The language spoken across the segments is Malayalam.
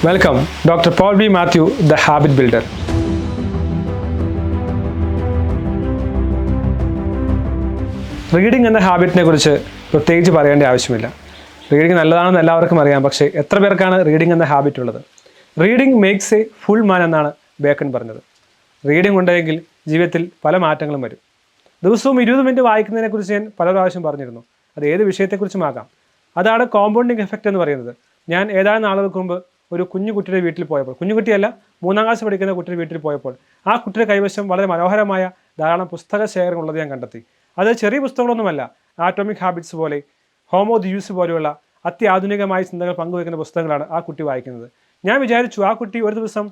Welcome doctor Paul B Mathew, the habit builder. Reading എന്ന ഹാബിറ്റിനെ കുറിച്ച് പ്രത്യേകിച്ച് പറയേണ്ട ആവശ്യമില്ല. റീഡിംഗ് നല്ലതാണെന്ന് എല്ലാവർക്കും അറിയാം. പക്ഷേ എത്ര പേർക്കാണ് റീഡിംഗ് എന്ന ഹാബിറ്റ് ഉള്ളത്? റീഡിംഗ് മേക്സ് എ ഫുൾ മാൻ എന്നാണ് ബേക്കൺ പറഞ്ഞത്. റീഡിംഗ് ഉണ്ടെങ്കിൽ ജീവിതത്തിൽ പല മാറ്റങ്ങളും വരും. ദിവസവും 20 മിനിറ്റ് വായിക്കുന്നതിനെക്കുറിച്ച് ഞാൻ പല പ്രാവശ്യം പറഞ്ഞിരുന്നു. അത് ഏത് വിഷയത്തെക്കുറിച്ചുമാകാം. അതാണ് കോമ്പൗണ്ടിങ് എഫക്റ്റ് എന്ന് പറയുന്നത്. ഞാൻ ഏതാനും നാളുകൾക്ക് മുമ്പ് ഒരു കുഞ്ഞുകുട്ടിയുടെ വീട്ടിൽ പോയപ്പോൾ, കുഞ്ഞുകുട്ടിയല്ല 3ാം ക്ലാസ് പഠിക്കുന്ന കുട്ടിയുടെ വീട്ടിൽ പോയപ്പോൾ ആ കുട്ടിയുടെ കൈവശം വളരെ മനോഹരമായ ധാരാളം പുസ്തക ശേഖരം ഉള്ളത് ഞാൻ കണ്ടെത്തി. അത് ചെറിയ പുസ്തകങ്ങളൊന്നുമല്ല. ആറ്റോമിക് ഹാബിറ്റ്സ് പോലെ, ഹോമോ ദ്യൂസ് പോലെയുള്ള അത്യാധുനികമായ ചിന്തകൾ പങ്കുവയ്ക്കുന്ന പുസ്തകങ്ങളാണ് ആ കുട്ടി വായിക്കുന്നത്. ഞാൻ വിചാരിച്ചു ആ കുട്ടി ഒരു ദിവസം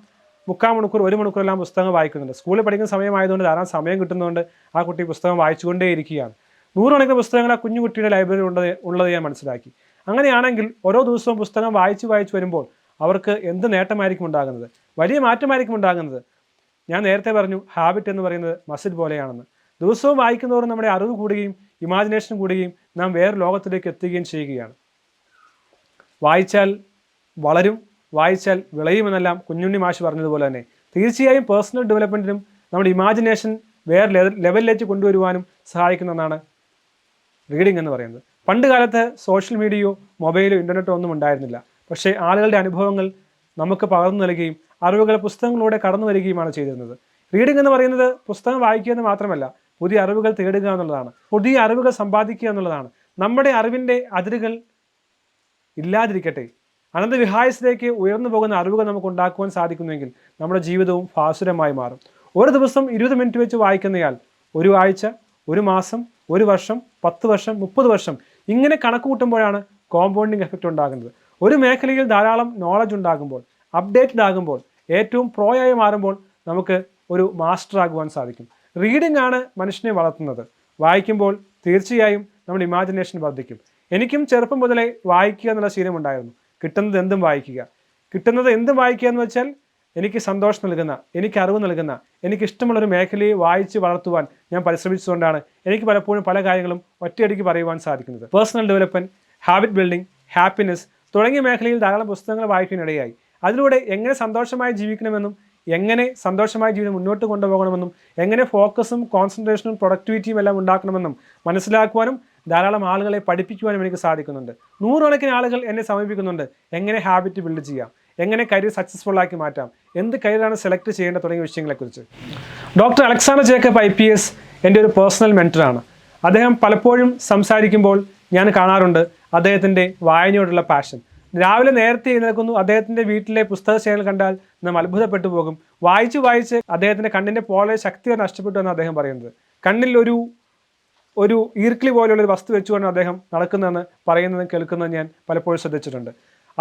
3/4 മണിക്കൂർ 1 മണിക്കൂറെല്ലാം പുസ്തകം വായിക്കുന്നുണ്ട്. സ്കൂളിൽ പഠിക്കുന്ന സമയമായതുകൊണ്ട് ധാരാളം സമയം കിട്ടുന്നതുകൊണ്ട് ആ കുട്ടി പുസ്തകം വായിച്ചുകൊണ്ടേയിരിക്കുകയാണ്. 100 കണക്കിന് പുസ്തകങ്ങൾ ആ കുഞ്ഞുകുട്ടിയുടെ ലൈബ്രറി ഉള്ളത് ഞാൻ മനസ്സിലാക്കി. അങ്ങനെയാണെങ്കിൽ ഓരോ ദിവസവും പുസ്തകം വായിച്ച് വരുമ്പോൾ അവർക്ക് എന്ത് നേട്ടമായിരിക്കും ഉണ്ടാകുന്നത്? വലിയ മാറ്റമായിരിക്കും ഉണ്ടാകുന്നത്. ഞാൻ നേരത്തെ പറഞ്ഞു, ഹാബിറ്റ് എന്ന് പറയുന്നത് മസിൽ പോലെയാണെന്ന്. ദിവസവും വായിക്കുന്നതോറും നമ്മുടെ അറിവ് കൂടുകയും ഇമാജിനേഷൻ കൂടുകയും നാം വേറെ ലോകത്തിലേക്ക് എത്തുകയും ചെയ്യുകയാണ്. വായിച്ചാൽ വളരും, വായിച്ചാൽ വിളയുമെന്നെല്ലാം കുഞ്ഞുണ്ണി മാഷ് പറഞ്ഞതുപോലെ തന്നെ തീർച്ചയായും പേഴ്സണൽ ഡെവലപ്മെൻറ്റിനും നമ്മുടെ ഇമാജിനേഷൻ വേറെ ലെവലിലേക്ക് കൊണ്ടുവരുവാനും സഹായിക്കുന്നതാണ് റീഡിംഗ് എന്ന് പറയുന്നത്. പണ്ട് കാലത്ത് സോഷ്യൽ മീഡിയയോ മൊബൈലോ ഇൻ്റർനെറ്റോ ഒന്നും ഉണ്ടായിരുന്നില്ല. പക്ഷേ ആളുകളുടെ അനുഭവങ്ങൾ നമുക്ക് പകർന്നു നൽകുകയും അറിവുകൾ പുസ്തകങ്ങളിലൂടെ കടന്നു വരികയുമാണ് ചെയ്തിരുന്നത്. റീഡിംഗ് എന്ന് പറയുന്നത് പുസ്തകം വായിക്കുക എന്ന് മാത്രമല്ല, പുതിയ അറിവുകൾ തേടുക എന്നുള്ളതാണ്, പുതിയ അറിവുകൾ സമ്പാദിക്കുക എന്നുള്ളതാണ്. നമ്മുടെ അറിവിൻ്റെ അതിരുകൾ ഇല്ലാതിരിക്കട്ടെ, അനന്തവിഹായസിലേക്ക് ഉയർന്നു പോകുന്ന അറിവുകൾ നമുക്ക് ഉണ്ടാക്കുവാൻ സാധിക്കുന്നുവെങ്കിൽ നമ്മുടെ ജീവിതവും ഭാസുരമായി മാറും. ഒരു ദിവസം 20 മിനിറ്റ് വെച്ച് വായിക്കുന്നയാൾ ഒരു ആഴ്ച, ഒരു മാസം, 1 വർഷം, 10 വർഷം, 30 വർഷം ഇങ്ങനെ കണക്ക് കൂട്ടുമ്പോഴാണ് കോമ്പൗണ്ടിങ് എഫക്റ്റ് ഉണ്ടാകുന്നത്. ഒരു മേഖലയിൽ ധാരാളം നോളജ് ഉണ്ടാകുമ്പോൾ, അപ്ഡേറ്റഡ് ആകുമ്പോൾ, ഏറ്റവും പ്രോയായി മാറുമ്പോൾ നമുക്ക് ഒരു മാസ്റ്റർ ആകുവാൻ സാധിക്കും. റീഡിംഗ് ആണ് മനുഷ്യനെ വളർത്തുന്നത്. വായിക്കുമ്പോൾ തീർച്ചയായും നമ്മുടെ ഇമാജിനേഷൻ വർദ്ധിക്കും. എനിക്കും ചെറുപ്പം മുതലേ വായിക്കുക എന്നുള്ള ശീലമുണ്ടായിരുന്നു. കിട്ടുന്നത് എന്തും വായിക്കുക എന്ന് വെച്ചാൽ എനിക്ക് സന്തോഷം നൽകുന്ന, എനിക്ക് അറിവ് നൽകുന്ന, എനിക്കിഷ്ടമുള്ളൊരു മേഖലയെ വായിച്ച് വളർത്തുവാൻ ഞാൻ പരിശ്രമിച്ചുകൊണ്ടാണ് എനിക്ക് പലപ്പോഴും പല കാര്യങ്ങളും ഒറ്റയടിക്ക് പറയുവാൻ സാധിക്കുന്നത്. Personal development, habit building, happiness തുടങ്ങിയ മേഖലയിൽ ധാരാളം പുസ്തകങ്ങൾ വായിക്കാനിടയായി. അതിലൂടെ എങ്ങനെ സന്തോഷമായി ജീവിക്കണമെന്നും, എങ്ങനെ സന്തോഷമായ ജീവിതം മുന്നോട്ട് കൊണ്ടുപോകണമെന്നും, എങ്ങനെ ഫോക്കസും കോൺസെൻട്രേഷനും പ്രൊഡക്ടിവിറ്റിയും എല്ലാം ഉണ്ടാക്കണമെന്നും മനസ്സിലാക്കുവാനും ധാരാളം ആളുകളെ പഠിപ്പിക്കുവാനും എനിക്ക് സാധിക്കുന്നുണ്ട്. 100 കണക്കിന് ആളുകൾ എന്നെ സമീപിക്കുന്നുണ്ട്. എങ്ങനെ ഹാബിറ്റ് ബിൽഡ് ചെയ്യാം, എങ്ങനെ കരിയർ സക്സസ്ഫുൾ ആക്കി മാറ്റാം, എന്ത് കരിയറാണ് സെലക്ട് ചെയ്യേണ്ടത് തുടങ്ങിയ വിഷയങ്ങളെക്കുറിച്ച്. ഡോക്ടർ അലക്സാണ്ടർ ജേക്കബ് IPS എൻ്റെ ഒരു പേഴ്സണൽ മെൻറ്ററാണ്. അദ്ദേഹം പലപ്പോഴും സംസാരിക്കുമ്പോൾ ഞാൻ കാണാറുണ്ട് അദ്ദേഹത്തിൻ്റെ വായനയോടുള്ള പാഷൻ. രാവിലെ നേരത്തെ എഴുന്നേൽക്കുന്നു. അദ്ദേഹത്തിൻ്റെ വീട്ടിലെ പുസ്തകശേഖരം കണ്ടാൽ നാം അത്ഭുതപ്പെട്ടു പോകും. വായിച്ച് അദ്ദേഹത്തിൻ്റെ കണ്ണിൻ്റെ പോളെ ശക്തി നഷ്ടപ്പെട്ടു എന്നാണ് അദ്ദേഹം പറയുന്നത്. കണ്ണിൽ ഒരു ഈർക്കിളി പോലെയുള്ളൊരു വസ്തു വെച്ചുകൊണ്ട് അദ്ദേഹം നടക്കുന്നതെന്ന് പറയുന്നതും കേൾക്കുന്നതും ഞാൻ പലപ്പോഴും ശ്രദ്ധിച്ചിട്ടുണ്ട്.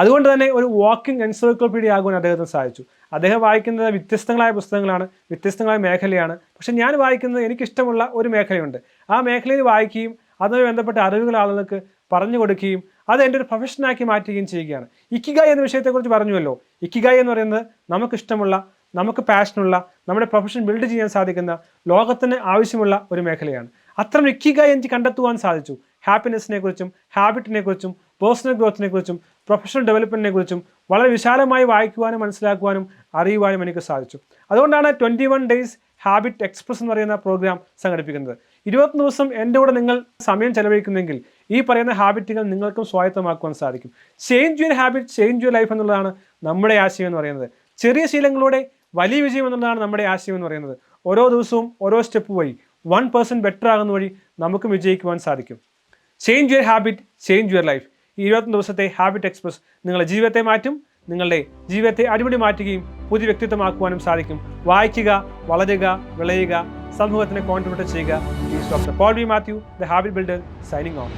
അതുകൊണ്ട് തന്നെ ഒരു വാക്കിംഗ് എൻസൈക്ലോപീഡിയ ആകുവാൻ അദ്ദേഹത്തിന് സാധിച്ചു. അദ്ദേഹം വായിക്കുന്നത് വ്യത്യസ്തങ്ങളായ പുസ്തകങ്ങളാണ്, വ്യത്യസ്തങ്ങളായ മേഖലയാണ്. പക്ഷെ ഞാൻ വായിക്കുന്നത് എനിക്കിഷ്ടമുള്ള ഒരു മേഖലയുണ്ട്. ആ മേഖലയിൽ വായിക്കുകയും അതുമായി ബന്ധപ്പെട്ട അറിവുകൾ ആളുകൾക്ക് പറഞ്ഞു കൊടുക്കുകയും അത് എൻ്റെ ഒരു പ്രൊഫഷനാക്കി മാറ്റുകയും ചെയ്യുകയാണ്. ഇക്കിഗായ് എന്ന വിഷയത്തെക്കുറിച്ച് പറഞ്ഞുവല്ലോ. ഇക്കിഗായ് എന്ന് പറയുന്നത് നമുക്കിഷ്ടമുള്ള, നമുക്ക് പാഷനുള്ള, നമ്മുടെ പ്രൊഫഷൻ ബിൽഡ് ചെയ്യാൻ സാധിക്കുന്ന, ലോകത്തിന് ആവശ്യമുള്ള ഒരു മേഖലയാണ്. അത്തരം ഇക്കിഗായ് എനിക്ക് കണ്ടെത്തുവാൻ സാധിച്ചു. ഹാപ്പിനെസ്സിനെ കുറിച്ചും, ഹാബിറ്റിനെ കുറിച്ചും, പേഴ്സണൽ ഗ്രോത്തിനെ കുറിച്ചും, പ്രൊഫഷണൽ ഡെവലപ്മെൻറ്റിനെ കുറിച്ചും വളരെ വിശാലമായി വായിക്കുവാനും മനസ്സിലാക്കുവാനും അറിയുവാനും എനിക്ക് സാധിച്ചു. അതുകൊണ്ടാണ് 21 Days ഹാബിറ്റ് എക്സ്പ്രസ് എന്ന് പറയുന്ന പ്രോഗ്രാം സംഘടിപ്പിക്കുന്നത്. 21 ദിവസം എൻ്റെ കൂടെ നിങ്ങൾ സമയം ചെലവഴിക്കുന്നെങ്കിൽ ഈ പറയുന്ന ഹാബിറ്റുകൾ നിങ്ങൾക്കും സ്വായത്തമാക്കുവാൻ സാധിക്കും. Change your habit, change your life എന്നുള്ളതാണ് നമ്മുടെ ആശയം എന്ന് പറയുന്നത്. ചെറിയ ശീലങ്ങളുടെ വലിയ വിജയം എന്നുള്ളതാണ് നമ്മുടെ ആശയം എന്ന് പറയുന്നത്. ഓരോ ദിവസവും ഓരോ സ്റ്റെപ്പ് വഴി 1% ബെറ്റർ ആകുന്ന വഴി നമുക്കും വിജയിക്കുവാൻ സാധിക്കും. Change your habit, change your life. ഈ 21 ദിവസത്തെ ഹാബിറ്റ് എക്സ്പ്രസ് നിങ്ങളുടെ ജീവിതത്തെ മാറ്റും, നിങ്ങളുടെ ജീവിതത്തെ അടിപൊളി മാറ്റുകയും പുതിയ വ്യക്തിത്വമാക്കുവാനും സാധിക്കും. വായിക്കുക, വളരുക, വിളയുക, സമൂഹത്തിന് കോൺട്രിബ്യൂട്ട് ചെയ്യുക. Doctor Paul B Mathew, the habit builder, signing of.